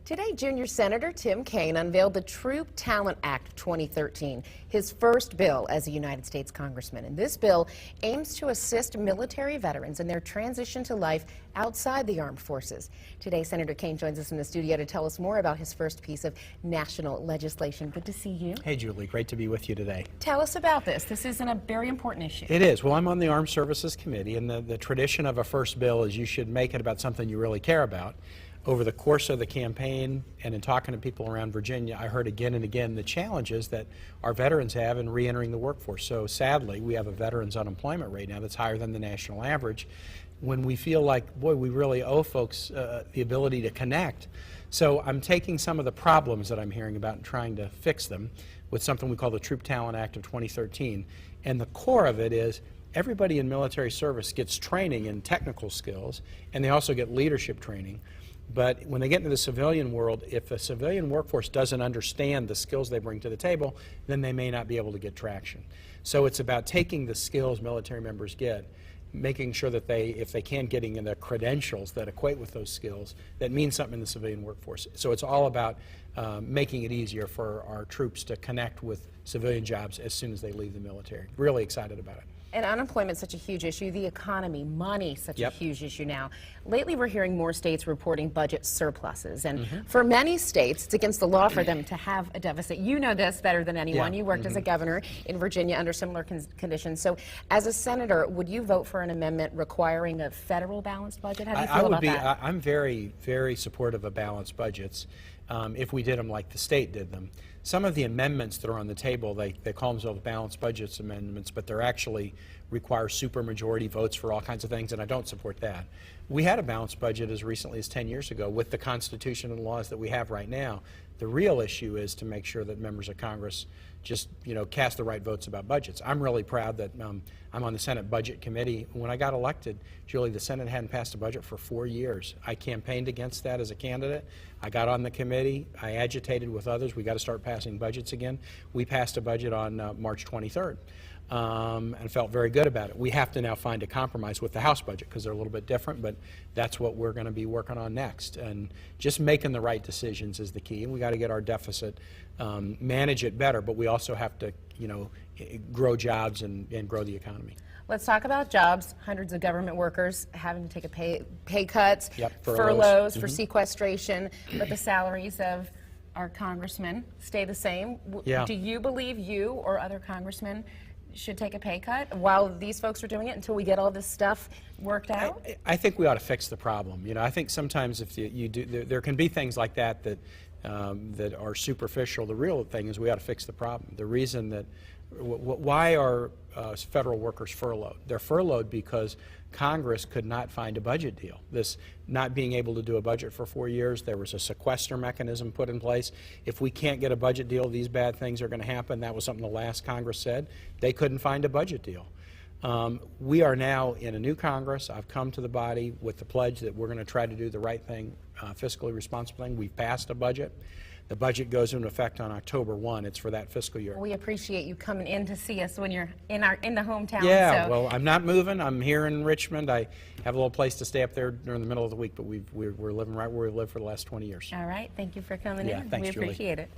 Today, Junior Senator Tim Kaine unveiled the Troop Talent Act of 2013, his first bill as a United States Congressman. And this bill aims to assist military veterans in their transition to life outside the armed forces. Today, Senator Kaine joins us in the studio to tell us more about his first piece of national legislation. Good to see you. Hey, Julie. Great to be with you today. Tell us about this. This isn't a very important issue. It is. Well, I'm on the Armed Services Committee, and the tradition of a first bill is you should make it about something you really care about. Over the course of the campaign and in talking to people around Virginia, I heard again and again the challenges that our veterans have in re-entering the workforce. So sadly, we have a veterans unemployment rate now that's higher than the national average, when we feel like, boy, we really owe folks the ability to connect. So I'm taking some of the problems that I'm hearing about and trying to fix them with something we call the Troop Talent Act of 2013. And the core of it is everybody in military service gets training in technical skills, and they also get leadership training. But when they get into the civilian world, if the civilian workforce doesn't understand the skills they bring to the table, then they may not be able to get traction. So it's about taking the skills military members get, making sure that if they can, getting in the credentials that equate with those skills that mean something in the civilian workforce. So it's all about making it easier for our troops to connect with civilian jobs as soon as they leave the military. Really excited about it. And unemployment is such a huge issue, the economy, money, such a huge issue now. Lately, we're hearing more states reporting budget surpluses, and for many states, it's against the law for them to have a deficit. You know this better than anyone. You worked as a governor in Virginia under similar conditions. So, as a senator, would you vote for an amendment requiring a federal balanced budget? How do you feel about that? I'm very, very supportive of balanced budgets if we did them like the state did them. Some of the amendments that are on the table, they call themselves balanced budgets amendments, but they're actually require supermajority votes for all kinds of things, and I don't support that. We had a balanced budget as recently as 10 years ago with the Constitution and laws that we have right now. The real issue is to make sure that members of Congress just, cast the right votes about budgets. I'm really proud that I'm on the Senate Budget Committee. When I got elected, Julie, the Senate hadn't passed a budget for 4 years. I campaigned against that as a candidate. I got on the committee. I agitated with others. We got to start passing budgets again. We passed a budget on March 23rd. And felt very good about it. We have to now find a compromise with the House budget because they're a little bit different, but that's what we're going to be working on next. And just making the right decisions is the key. And we got to get our deficit, manage it better, but we also have to, grow jobs and grow the economy. Let's talk about jobs. Hundreds of government workers having to take a pay cuts, furloughs for sequestration, but the salaries of our congressmen stay the same. Do you believe you or other congressmen should take a pay cut while these folks are doing it until we get all this stuff worked out? I think we ought to fix the problem. I think sometimes if you do, there can be things like that that are superficial. The real thing is we ought to fix the problem. The reason that, why are federal workers furloughed? They're furloughed because Congress could not find a budget deal. This not being able to do a budget for 4 years, there was a sequester mechanism put in place. If we can't get a budget deal, these bad things are going to happen. That was something the last Congress said. They couldn't find a budget deal. We are now in a new Congress. I've come to the body with the pledge that we're going to try to do the right thing, fiscally responsible thing. We've passed a budget. The budget goes into effect on October 1. It's for that fiscal year. We appreciate you coming in to see us when you're in the hometown. Yeah, well, I'm not moving. I'm here in Richmond. I have a little place to stay up there during the middle of the week, but we're living right where we've lived for the last 20 years. All right. Thank you for coming in. Thanks, we Julie. appreciate it.